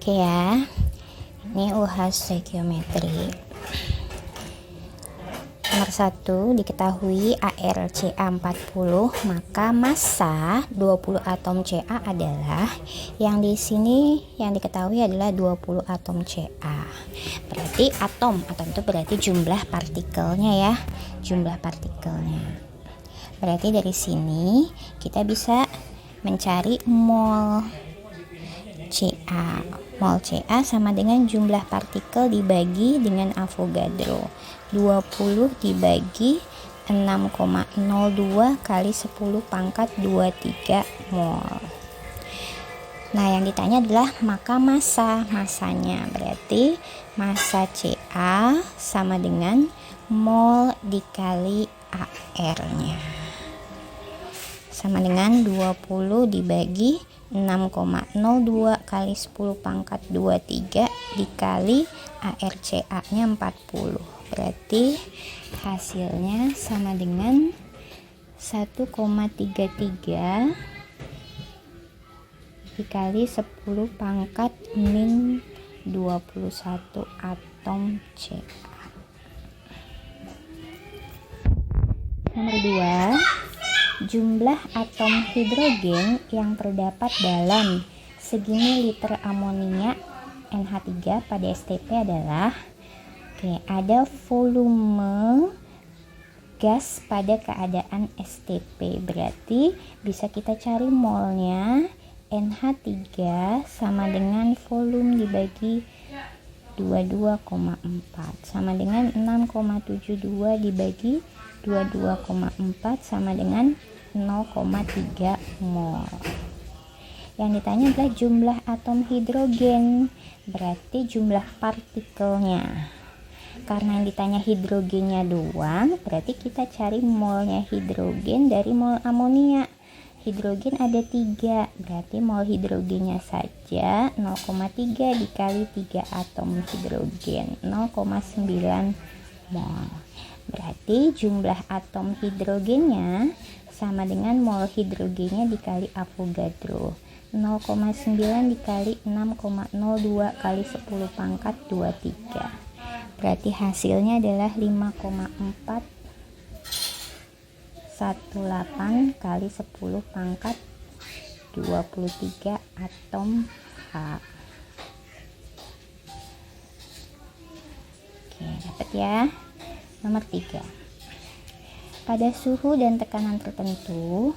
Oke ya, ini UH stoikiometri. Nomor 1, diketahui ArCa 40, maka massa 20 atom Ca adalah, yang di sini yang diketahui adalah 20 atom Ca. Berarti atom itu berarti jumlah partikelnya ya, jumlah partikelnya. Berarti dari sini kita bisa mencari mol Ca. Mol Ca sama dengan jumlah partikel dibagi dengan Avogadro. 20 dibagi 6,02 kali 10 pangkat 23 mol. Nah, yang ditanya adalah maka masanya. Berarti massa Ca sama dengan mol dikali AR-nya. Sama dengan 20 dibagi 6,02 kali 10 pangkat 23 dikali ArCa-nya 40. Berarti hasilnya sama dengan 1,33 dikali 10 pangkat min 21 atom Ca. Nomor 2, jumlah atom hidrogen yang terdapat dalam segini liter amonia NH3 pada STP adalah, ada volume gas pada keadaan STP. Berarti bisa kita cari molnya NH3 sama dengan volume dibagi 22,4 sama dengan 6,72 dibagi 22,4 sama dengan 0,3 mol. Yang ditanya adalah jumlah atom hidrogen, berarti jumlah partikelnya. Karena yang ditanya hidrogennya doang, berarti kita cari molnya hidrogen dari mol amonia. Hidrogen ada 3, berarti mol hidrogennya saja 0,3 dikali 3 atom hidrogen, 0,9 mol. Berarti jumlah atom hidrogennya sama dengan mol hidrogennya dikali Avogadro, 0,9 dikali 6,02 kali 10 pangkat 23. Berarti hasilnya adalah 5,418 kali 10 pangkat 23 atom H. Oke, dapat ya. Nomor 3, pada suhu dan tekanan tertentu,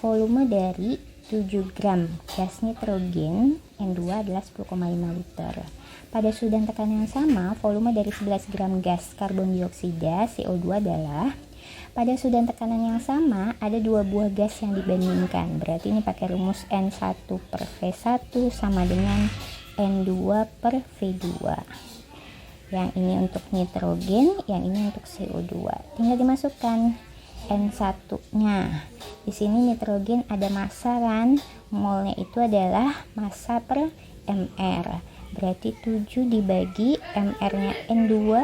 volume dari 7 gram gas nitrogen N2 adalah 10,5 liter. Pada suhu dan tekanan yang sama, volume dari 11 gram gas karbon dioksida CO2 adalah, pada suhu dan tekanan yang sama ada 2 buah gas yang dibandingkan. Berarti ini pakai rumus N1 per V1 sama dengan N2 per V2. Yang ini untuk nitrogen, yang ini untuk CO2. Tinggal dimasukkan N1-nya. Di sini nitrogen ada massa kan, molnya itu adalah massa per mR. Berarti 7 dibagi mR-nya N2.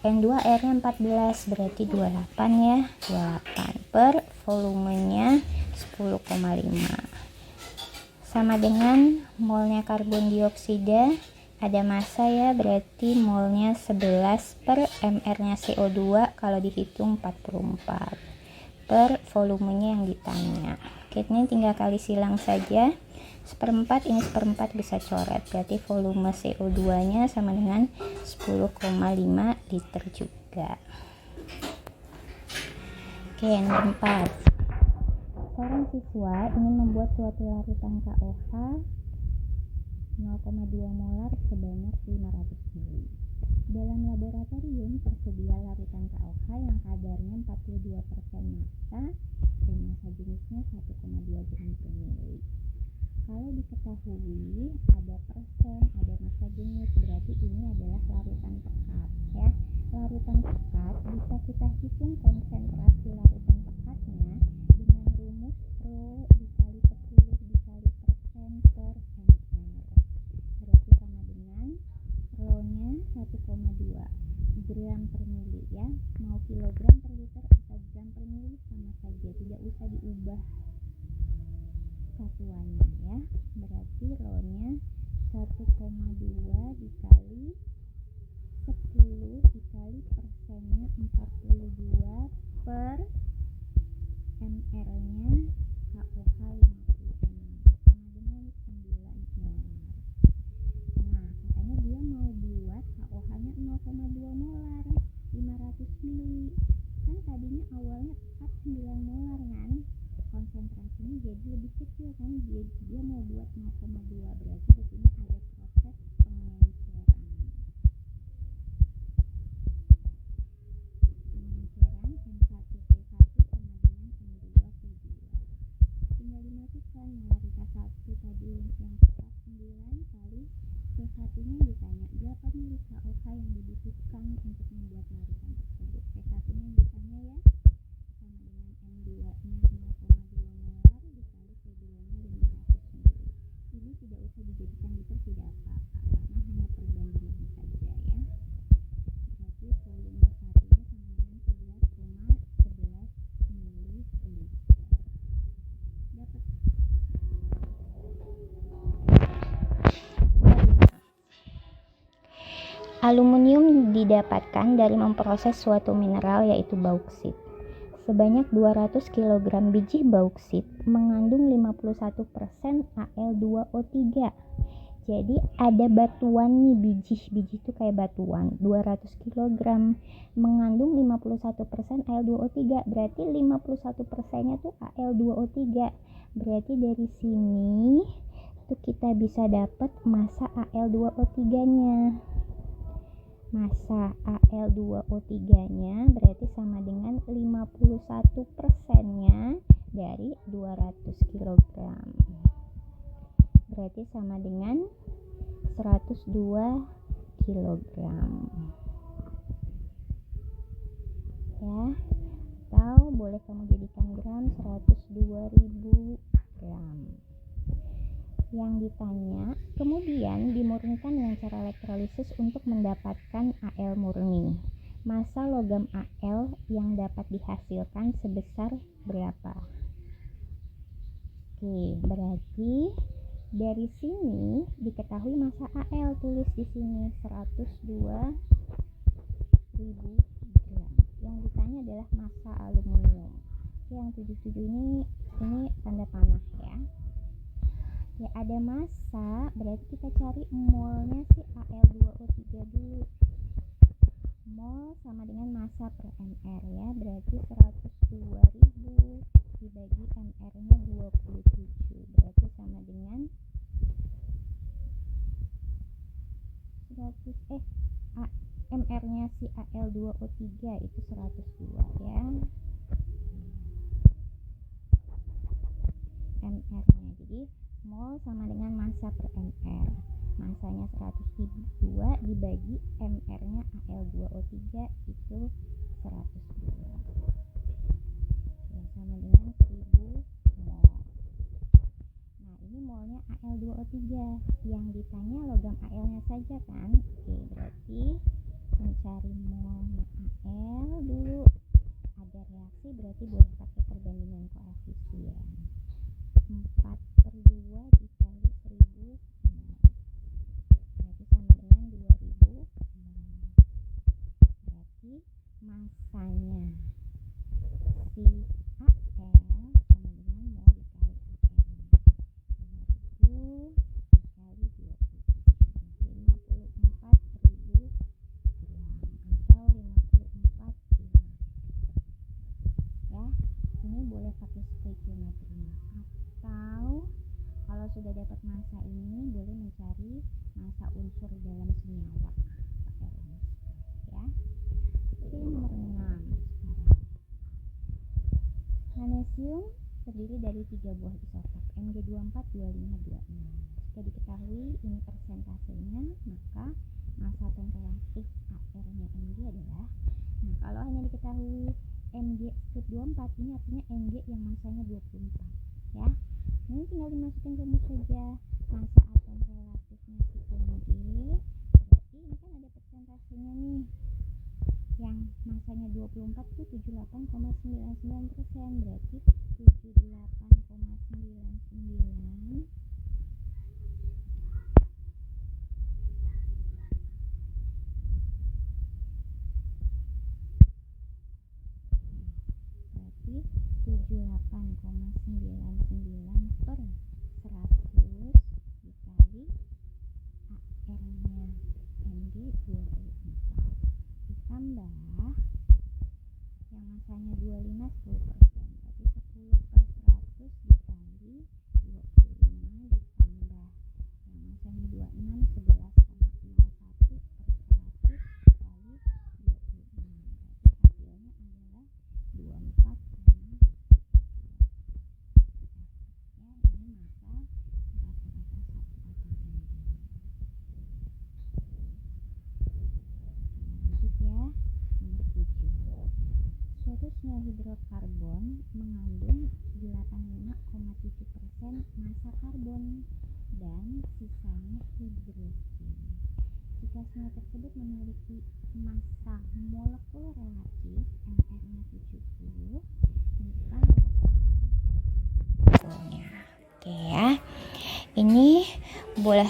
N2 R-nya 14, berarti 28 ya. 28 per volumenya 10,5. Sama dengan molnya karbon dioksida ada massa ya, berarti molnya 11 per mR-nya CO2 kalau dihitung 44 per volumenya yang ditanya. Oke, ini tinggal kali silang saja. 1/4 ini 1/4 bisa coret, berarti volume CO2 nya sama dengan 10,5 liter juga. Oke, nomor 4, seorang siswa ingin membuat suatu larutan KOH 0,2 molar sebanyak 500 ml. Dalam laboratorium tersedia larutan KOH yang kadarnya 42% massa dan massa jenisnya 1,2 gram per mili. Kalau diketahui ada persen, ada massa jenis, berarti ini adalah larutan pekat ya. Larutan pekat bisa kita hitung konsentrasi larutan pekatnya dengan rumus Rho dikali 10 dikali persen per mR. Berarti sama dengan Rho-nya 1,2 gram per mili ya. Mau kilogram per liter atau gram per mili sama saja, tidak usah diubah satuannya ya. berarti rho-nya 1,2 dikali 10 dikali persennya 42 per mR-nya KOH 56 sama dengan 9 molar. Nah, katanya dia mau buat KOH-nya 0,2 molar 500 mili. Kan tadinya awalnya 9 molar kan, konsentrasinya jadi lebih kecil kan, dia mau buat 0,2, berarti di sini ada proses pengenceran M1P1 sama dengan M2P2. Tinggal dimasukkan molaritas 1 tadi yang 9 kali P1-nya ditanya berapa mili KOH yang dibutuhkan untuk membuat larutan tersebut. P1-nya yang ditanya ya, sama dengan M2-nya 0,2 molar dikali P2-nya 500 mili. Ini tidak usah dijadikan liter, tidak apa-apa karena hanya perbandingan saja ya. Berarti volume 1-nya sama dengan 11,11 mili liter. Dapat. Aluminium didapatkan dari memproses suatu mineral yaitu bauksit. Sebanyak 200 kg biji bauksit mengandung 51% Al2O3. Jadi ada batuan nih, biji itu kayak batuan 200 kg mengandung 51% Al2O3, berarti 51%-nya tuh Al2O3. Berarti dari sini tuh kita bisa dapat massa Al2O3-nya. Massa Al2O3-nya berarti sama dengan 51%-nya dari 200 kg. Berarti sama dengan 102 kg. Ya, atau boleh kamu jadikan gram, 102.000 gram. Yang ditanya, kemudian dimurnikan dengan cara elektrolisis untuk mendapatkan Al murni. Massa logam Al yang dapat dihasilkan sebesar berapa? Oke, berarti dari sini diketahui massa Al, tulis di sini 102.000 gram. Yang ditanya adalah massa aluminium. Oke, yang 77 ini tanda panah ya. Ya, ada massa, berarti kita cari molnya si Al2O3 dulu. Mol sama dengan massa per mR ya, berarti 102.000 dibagi mR-nya 27, berarti sama dengan mR-nya si Al2O3 itu 102 ya. mR-nya, jadi mol sama dengan massa per mR. Massanya 102 dibagi mR-nya Al2O3 itu 102. Ya, sama dengan 1000 mol. Nah, ini molnya Al2O3. Yang ditanya logam Al-nya saja kan? Oke, berarti mencari molnya Al dulu. Ada reaksi berarti boleh pakai perbandingan koefisien. 4/2 dikali 1000 mol. Berarti sama dengan 2000 mol. Berarti massanya si Al sama dengan mol dikali Al. 2000 dikali 27, 54.000 gram atau 54 kilo. Ya, ini boleh pakai stoikiometri. Atau kalau sudah dapat massa ini boleh mencari massa unsur dalam senyawa pakai rumus ya. Oke, nomor 6 sekarang. Magnesium terdiri dari 3 buah isotop Mg24, 25, 26. Jika diketahui ini persentasenya, maka massa atom reaktif AR-nya Mg adalah, nah kalau hanya diketahui Mg24 ini artinya Mg yang massanya 24 ya. Ini tinggal dimasukin rumus saja. Massa atom relatifnya si Mg, berarti ini kan ada persentasenya nih. Yang massanya 24 itu 78,99%, berarti 78,99 hidrokarbon mengandung 85,7% massa karbon dan sisanya hidrogen. Jika senyawa tersebut memiliki massa molekul relatif mR-nya 70, tentukan molekul. Oke ya. Ini boleh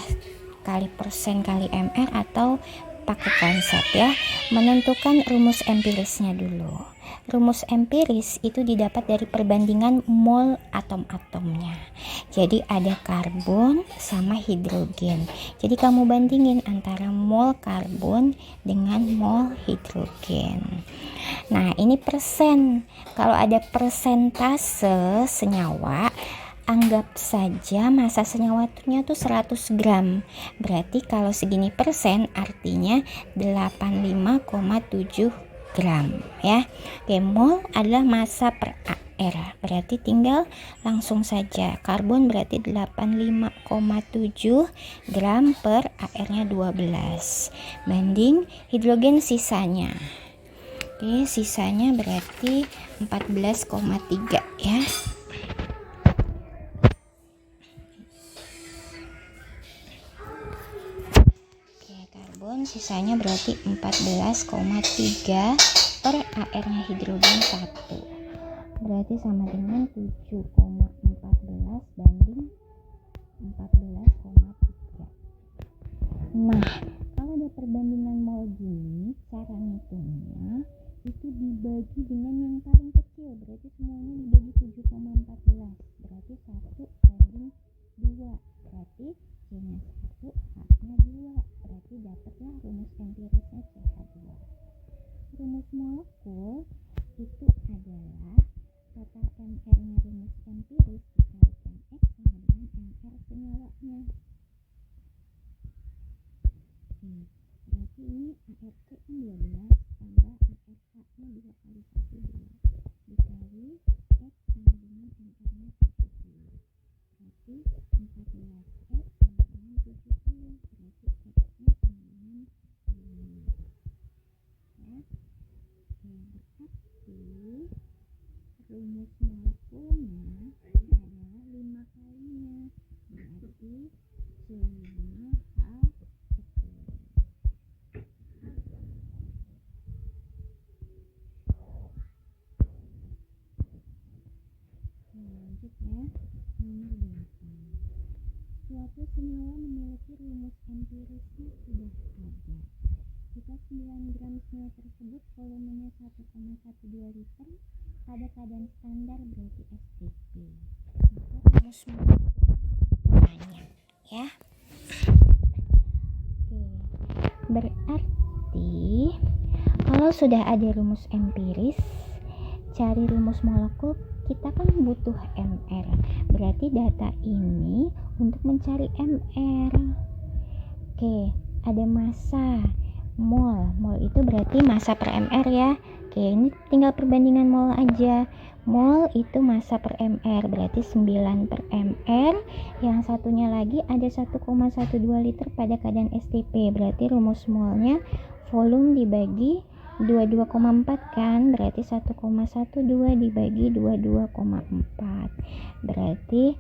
kali persen kali mR atau pakai konsep ya. Menentukan rumus empirisnya dulu. Rumus empiris itu didapat dari perbandingan mol atom-atomnya. Jadi ada karbon sama hidrogen. Jadi kamu bandingin antara mol karbon dengan mol hidrogen. Nah, ini persen. Kalau ada persentase senyawa, anggap saja massa senyawanya tuh 100 gram. Berarti kalau segini persen artinya 85,7 gram ya. Oke, mol adalah massa per AR. Berarti tinggal langsung saja. Karbon berarti 85,7 gram per AR-nya 12. Banding hidrogen sisanya. Oke, sisanya berarti 14,3 ya. Sisanya berarti 14,3 per AR-nya hidrogen 1. Berarti sama dengan 7,14 banding 14,3. Nah, kalau ada perbandingan mol gini, cara ngitungnya itu dibagi dengan yang paling kecil. Berarti semuanya dibagi 7,14. Berarti 1 banding 2. Berarti C-nya 1, H-nya 2. Berarti dapatlah rumus empirisnya CH2. Rumus molekul itu adalah total mR-nya rumus empiris dikalikan X sama dengan mR senyawanya. Berarti ini ARC kan 12 tambah ARH-nya 2 kali 1 2 dikali X sama dengan mR-nya 70. Berarti 14X sama dengan 70. Berarti X-nya sama dengan 5. Ya. Berarti rumus molekulnya adalah 5 kalinya. Berarti C5H10. Lanjut ya, nomor 8. Suatu senyawa memiliki rumus empirisnya sudah ada. Jika 9 gram senyawa tersebut volumenya 1,12 liter pada keadaan standar berarti STP. Maka rumus banyak ya. Oke. Berarti kalau sudah ada rumus empiris, cari rumus molekul kita kan butuh mR. Berarti data ini untuk mencari mR. Oke, ada massa. Mol itu berarti massa per mR ya. Oke, ini tinggal perbandingan mol aja. Mol itu massa per mR, berarti 9 per mR. Yang satunya lagi ada 1,12 liter pada keadaan STP. Berarti rumus molnya volume dibagi 22,4 kan, berarti 1,12 dibagi 22,4. Berarti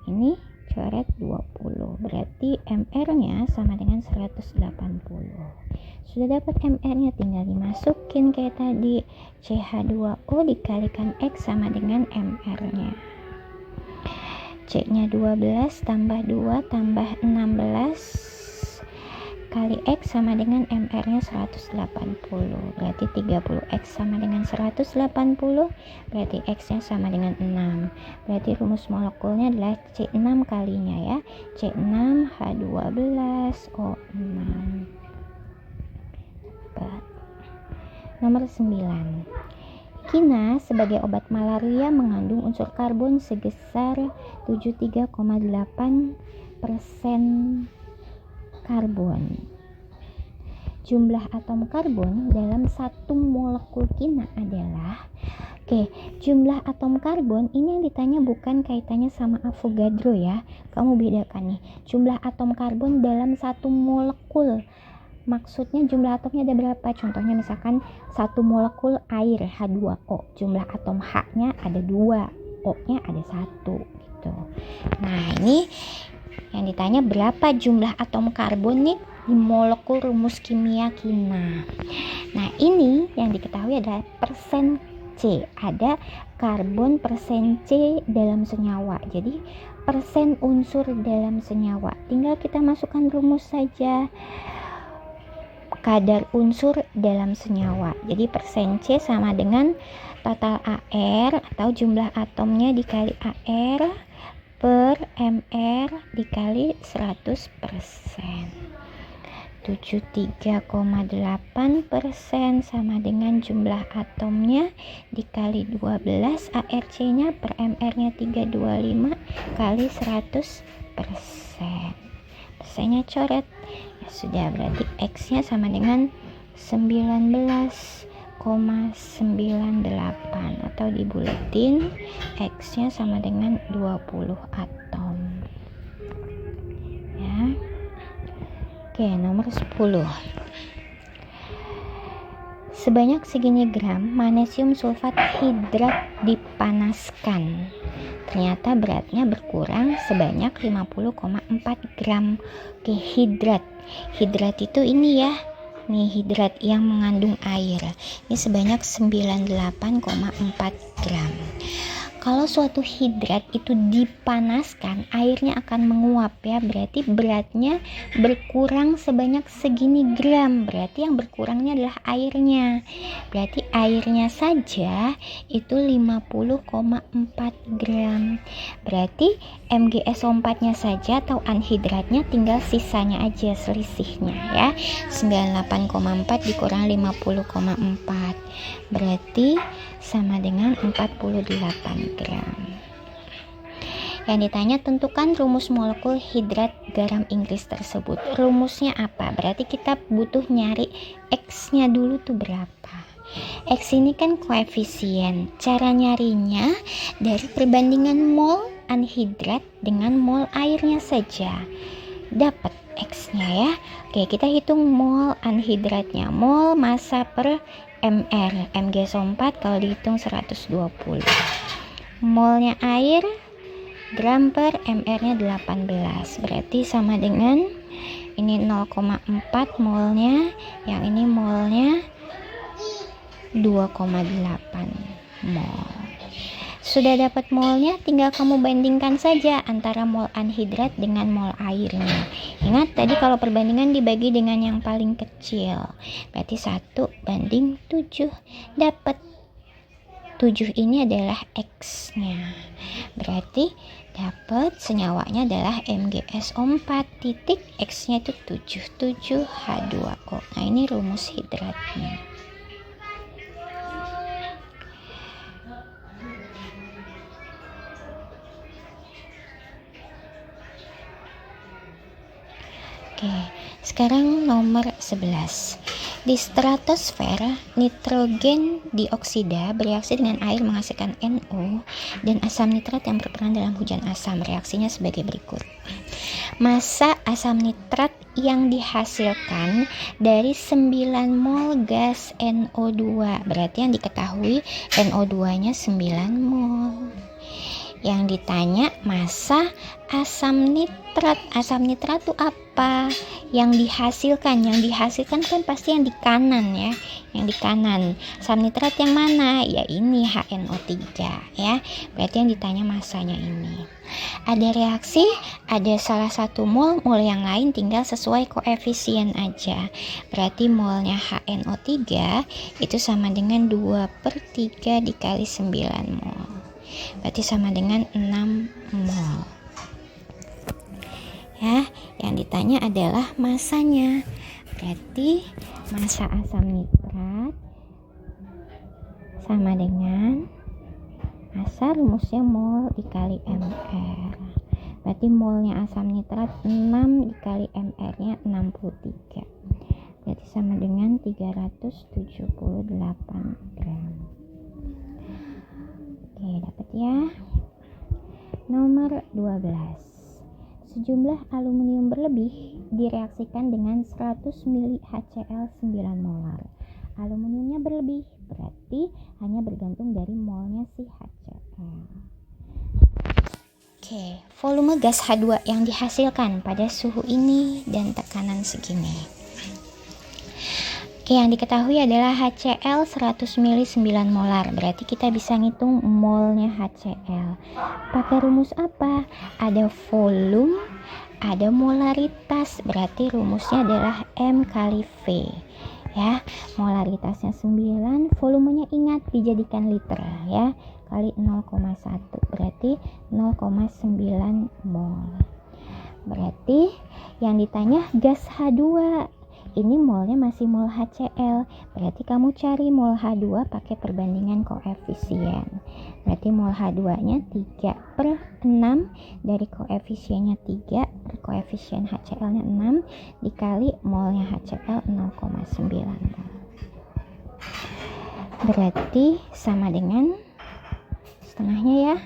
ini coret 20. Berarti mR-nya sama dengan 180. Sudah dapat mR-nya, tinggal dimasukin kayak tadi. CH2O dikalikan X sama dengan mR-nya. C-nya 12 tambah 2 tambah 16 kali X sama dengan mR-nya 180. Berarti 30X sama dengan 180. Berarti X-nya sama dengan 6. Berarti rumus molekulnya adalah C6 kalinya ya. C6H12O6. Nomor 9. Kina sebagai obat malaria mengandung unsur karbon sebesar 73,8% karbon. Jumlah atom karbon dalam satu molekul kina adalah jumlah atom karbon ini yang ditanya bukan kaitannya sama Avogadro ya. Kamu bedakan nih. Jumlah atom karbon dalam satu molekul. maksudnya jumlah atomnya ada berapa. Contohnya misalkan 1 molekul air H2O, jumlah atom H-nya ada 2, O-nya ada 1 gitu. Nah, ini yang ditanya berapa jumlah atom karbon nih di molekul rumus kimia kina. Nah, ini yang diketahui adalah persen C. Ada karbon persen C dalam senyawa. Jadi persen unsur dalam senyawa. Tinggal kita masukkan rumus saja. Kadar unsur dalam senyawa. Jadi persen C sama dengan total AR atau jumlah atomnya dikali AR per MR dikali 100%. 73,8% sama dengan jumlah atomnya dikali 12, ARC-nya per MR-nya 325 kali 100%. Persennya coret. Ya sudah, berarti X-nya sama dengan 19,98 atau dibuletin X-nya sama dengan 20 atom. Ya. Oke, nomor 10. Sebanyak segini gram magnesium sulfat hidrat dipanaskan. Ternyata beratnya berkurang sebanyak 50,4 gram. Oke, hidrat. Hidrat itu ini ya. Nih, hidrat yang mengandung air. Ini sebanyak 98,4 gram. Kalau suatu hidrat itu dipanaskan, airnya akan menguap ya, berarti beratnya berkurang sebanyak segini gram. Berarti yang berkurangnya adalah airnya. Berarti airnya saja itu 50,4 gram. Berarti MgSO4-nya saja atau anhidratnya tinggal sisanya aja, selisihnya ya. 98,4 dikurang 50,4. Berarti sama dengan 48 gram. Yang ditanya, tentukan rumus molekul hidrat garam Inggris tersebut. Rumusnya apa? Berarti kita butuh nyari X-nya dulu tuh berapa. X ini kan koefisien. Cara nyarinya dari perbandingan mol anhidrat dengan mol airnya saja. Dapat X-nya ya. Oke, kita hitung mol anhidratnya. Mol massa per MR, MgSO4 kalau dihitung 120. Molnya air gram per MR-nya 18. Berarti sama dengan ini 0,4 molnya, yang ini molnya 2,8 mol. Sudah dapat molnya, tinggal kamu bandingkan saja antara mol anhidrat dengan mol airnya. Ingat tadi kalau perbandingan dibagi dengan yang paling kecil. Berarti 1:7. Dapat 7 ini adalah X-nya. Berarti dapat senyawanya adalah MgSO4 titik X-nya itu 77H2O. Nah, ini rumus hidratnya. Oke, sekarang nomor 11. Di stratosfer, nitrogen dioksida bereaksi dengan air menghasilkan NO dan asam nitrat yang berperan dalam hujan asam. Reaksinya sebagai berikut. Massa asam nitrat yang dihasilkan dari 9 mol gas NO2. Berarti yang diketahui NO2-nya 9 mol. Yang ditanya massa asam nitrat. Asam nitrat itu apa? Yang dihasilkan kan pasti yang di kanan ya. Yang di kanan. Asam nitrat yang mana? Ya ini HNO3 ya. Berarti yang ditanya massanya ini. Ada reaksi, ada salah satu mol yang lain tinggal sesuai koefisien aja. Berarti molnya HNO3 itu sama dengan 2/3 dikali 9 mol. Berarti sama dengan 6 mol. Ya, yang ditanya adalah masanya. Berarti massa asam nitrat sama dengan massa, rumusnya mol dikali MR. Berarti molnya asam nitrat 6 dikali MR-nya 63. Berarti sama dengan 378 gram. Oke, dapat ya. Nomor 12. Sejumlah aluminium berlebih direaksikan dengan 100 ml HCl 9 molar. Aluminiumnya berlebih, berarti hanya bergantung dari molnya si HCl. Oke, volume gas H2 yang dihasilkan pada suhu ini dan tekanan segini. Oke, yang diketahui adalah HCl 100 ml 9 molar. Berarti kita bisa ngitung molnya HCl. Pakai rumus apa? Ada volume, ada molaritas. Berarti rumusnya adalah M kali V. Ya, molaritasnya 9, volumenya ingat dijadikan liter ya. Kali 0,1 berarti 0,9 mol. Berarti yang ditanya gas H2. Ini molnya masih mol HCl, berarti kamu cari mol H2 pakai perbandingan koefisien. Berarti mol H2-nya 3/6 dari koefisiennya 3 per koefisien HCl-nya 6 dikali molnya HCl 0,9. Berarti sama dengan setengahnya ya.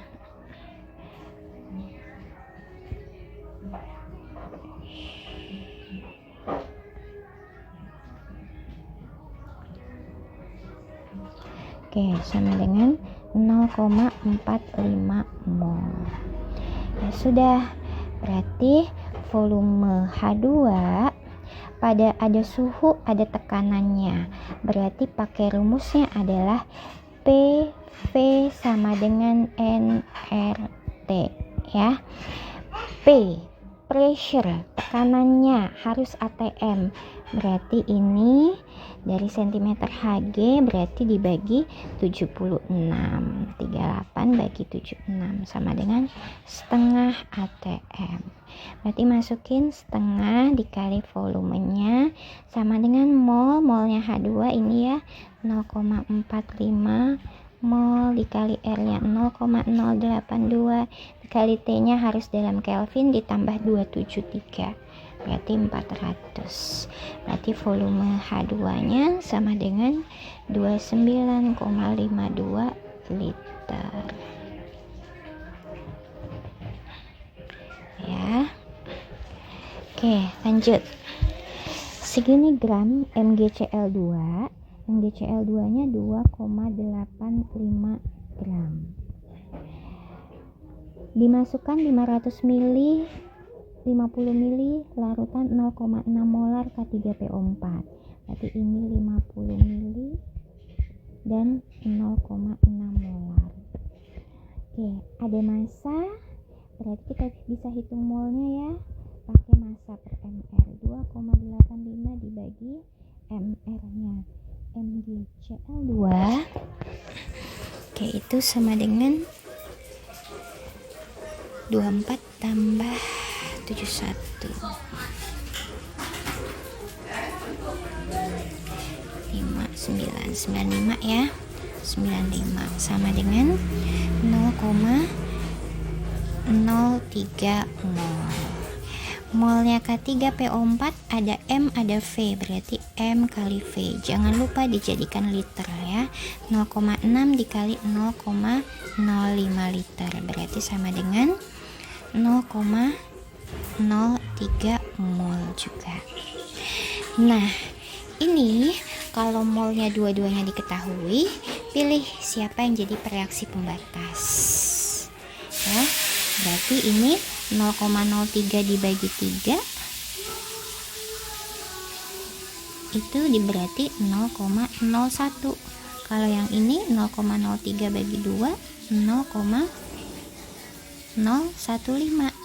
Oke, sama dengan 0,45 mol. Ya sudah, berarti volume H2 pada ada suhu, ada tekanannya. Berarti pakai rumusnya adalah PV sama dengan nRT ya. P pressure, tekanannya harus atm. Berarti ini dari cm Hg berarti dibagi 76. 38 bagi 76 sama dengan setengah atm. Berarti masukin setengah dikali volumenya sama dengan mol. Molnya H2 ini ya 0,45 mol dikali R nya 0,082 dikali T nya harus dalam Kelvin ditambah 273 berarti 400. Berarti volume H2 nya sama dengan 29,52 liter ya. Oke, lanjut. Segini gram MgCl2, MgCl2 nya 2,85 gram. Dimasukkan 500 ml 50 ml larutan 0,6 molar K3PO4. Berarti ini 50 ml dan 0,6 molar. Oke, ada massa. Berarti kita bisa hitung molnya ya. Pakai massa per mR 2,85 dibagi mR-nya. MgCl2 oke, itu sama dengan 24 tambah 71 95 ya. 95 sama dengan 0,03 mol. Molnya K3PO4 ada M ada V, berarti M kali V. Jangan lupa dijadikan liter ya. 0,6 dikali 0,05 liter berarti sama dengan 0,03 mol juga. Nah, ini kalau molnya dua-duanya diketahui, pilih siapa yang jadi pereaksi pembatas. Ya, berarti ini 0,03 dibagi 3 itu berarti 0,01. Kalau yang ini 0,03 bagi 2 0,015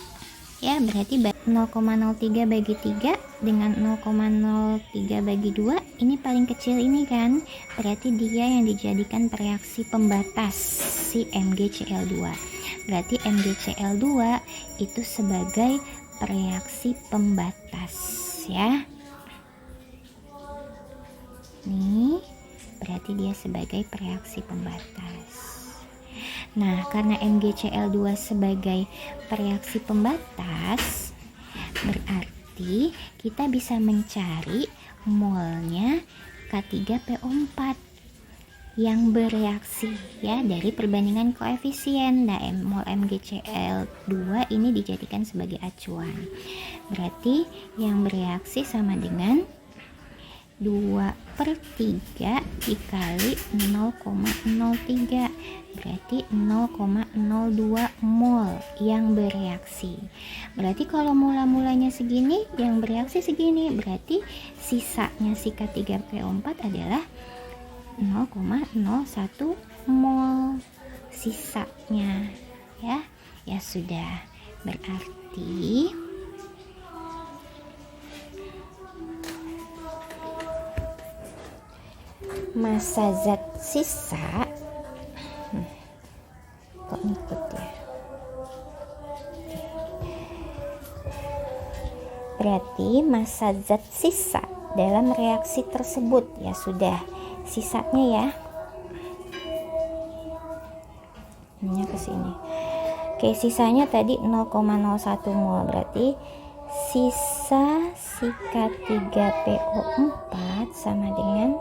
ya, berarti 0,03 bagi 3 dengan 0,03 bagi 2 ini paling kecil ini kan, berarti dia yang dijadikan pereaksi pembatas si MgCl2. Berarti MgCl2 itu sebagai pereaksi pembatas ya. Nih, berarti dia sebagai pereaksi pembatas. Nah, karena MgCl2 sebagai pereaksi pembatas, berarti kita bisa mencari molnya K3PO4. yang bereaksi ya dari perbandingan koefisien. Nah, mol MgCl2 ini dijadikan sebagai acuan. Berarti yang bereaksi sama dengan 2/3 dikali 0,03, berarti 0,02 mol yang bereaksi. Berarti kalau mula-mulanya segini, yang bereaksi segini, berarti sisanya si K3PO4 adalah 0,01 mol sisanya ya sudah. Berarti massa zat sisa kok ngikut ya, berarti massa zat sisa dalam reaksi tersebut ya sudah, sisanya ya ini ke sini. Oke, sisanya tadi 0,01 mol, berarti sisa si K3PO4 sama dengan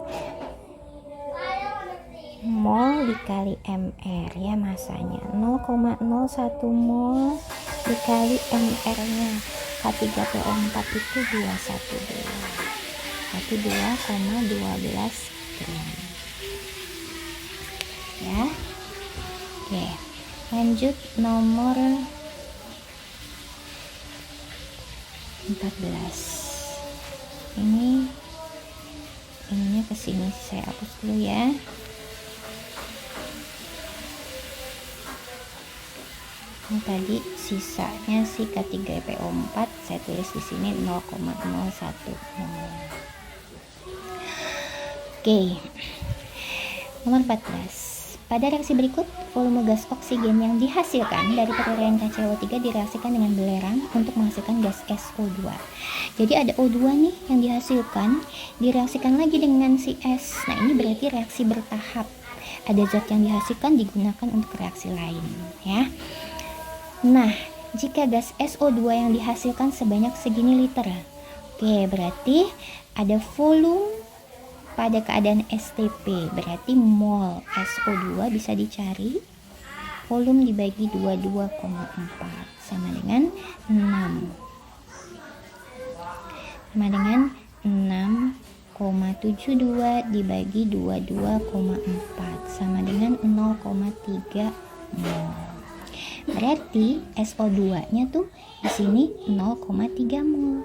mol dikali mr ya, masanya 0,01 mol dikali mr nya K3PO4 itu 212, berarti 2,12 gram ya. Oke, lanjut nomor 14. Ininya kesini, saya hapus dulu ya. Ini tadi sisanya si K3PO4 saya tulis di sini 0,01 mol. Oke, nomor 14. Pada reaksi berikut, volume gas oksigen yang dihasilkan dari peruraian KClO3 direaksikan dengan belerang untuk menghasilkan gas SO2. Jadi ada O2 nih yang dihasilkan, direaksikan lagi dengan si S. Nah, ini berarti reaksi bertahap. Ada zat yang dihasilkan digunakan untuk reaksi lain, ya. Nah, jika gas SO2 yang dihasilkan sebanyak segini liter. Oke, berarti ada volume pada keadaan STP, berarti mol SO2 bisa dicari, volume dibagi 22,4 sama dengan 6. Sama dengan 6,72 dibagi 22,4 sama dengan 0,3 mol. Berarti SO2-nya tuh di sini 0,3 mol.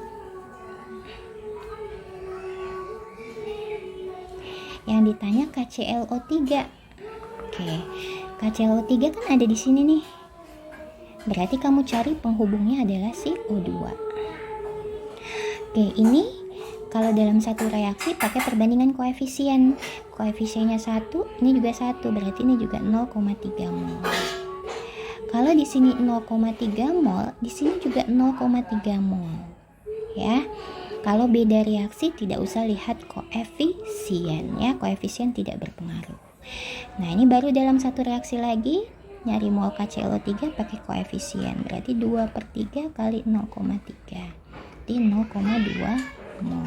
Yang ditanya KClO3. Oke, KClO3 kan ada di sini nih. Berarti kamu cari penghubungnya adalah si O2. Oke, ini kalau dalam satu reaksi pakai perbandingan koefisien. Koefisiennya 1, ini juga 1, berarti ini juga 0,3 mol. Kalau di sini 0,3 mol, di sini juga 0,3 mol. Ya. Kalau beda reaksi tidak usah lihat koefisien ya, koefisien tidak berpengaruh. Nah, ini baru dalam satu reaksi lagi nyari mol KClO3 pakai koefisien, berarti 2/3 kali 0,3, berarti 0,2 mol.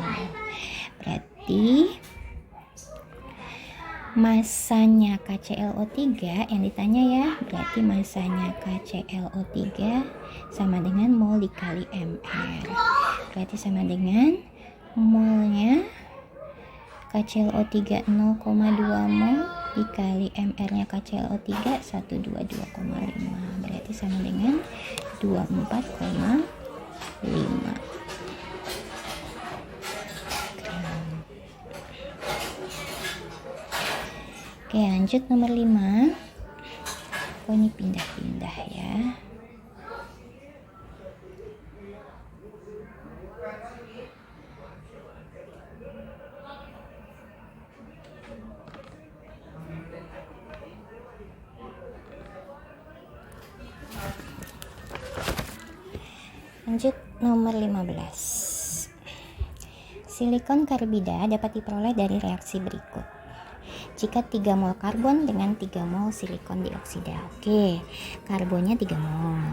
Berarti masanya KClO3 yang ditanya ya, berarti masanya KClO3 sama dengan mol dikali mr, berarti sama dengan molnya KClO3 0,2 mol dikali mr nya KClO3 122,5, berarti sama dengan 24,5. Oke, lanjut nomor 5. Oh, ini pindah-pindah ya. Lanjut nomor 15. Silikon karbida dapat diperoleh dari reaksi berikut. Jika 3 mol karbon dengan 3 mol silikon dioksida. Oke, karbonnya 3 mol.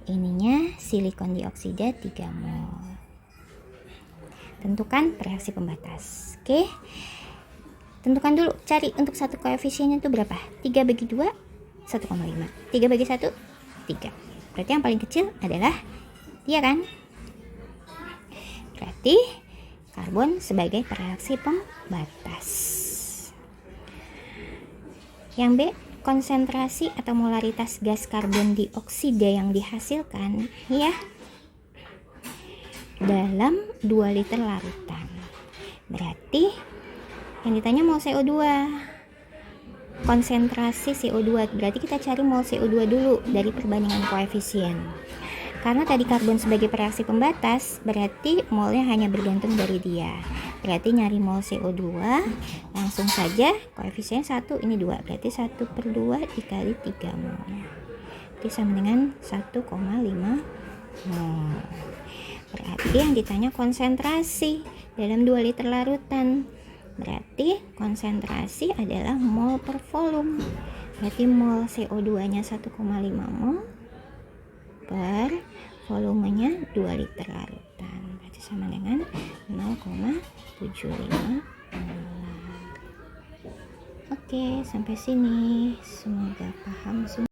Ininya silikon dioksida 3 mol. Tentukan reaksi pembatas. Oke. Tentukan dulu, cari untuk satu koefisiennya itu berapa. 3 bagi 2, 1,5. 3 bagi 1, 3. Berarti yang paling kecil adalah dia kan? Berarti karbon sebagai reaksi pembatas. Yang B, konsentrasi atau molaritas gas karbon dioksida yang dihasilkan ya dalam 2 liter larutan. Berarti yang ditanya mol CO2, konsentrasi CO2, berarti kita cari mol CO2 dulu dari perbandingan koefisien. Karena tadi karbon sebagai reaksi pembatas, berarti molnya hanya bergantung dari dia. Berarti nyari mol CO2, langsung saja koefisien 1, ini 2. Berarti 1/2 dikali 3 mol. Itu sama dengan 1,5 mol. Berarti yang ditanya konsentrasi dalam 2 liter larutan. Berarti konsentrasi adalah mol per volume. Berarti mol CO2-nya 1,5 mol per volumenya 2 liter larutan. Berarti sama dengan 0,75 molar. Oke, sampai sini. Semoga paham semua.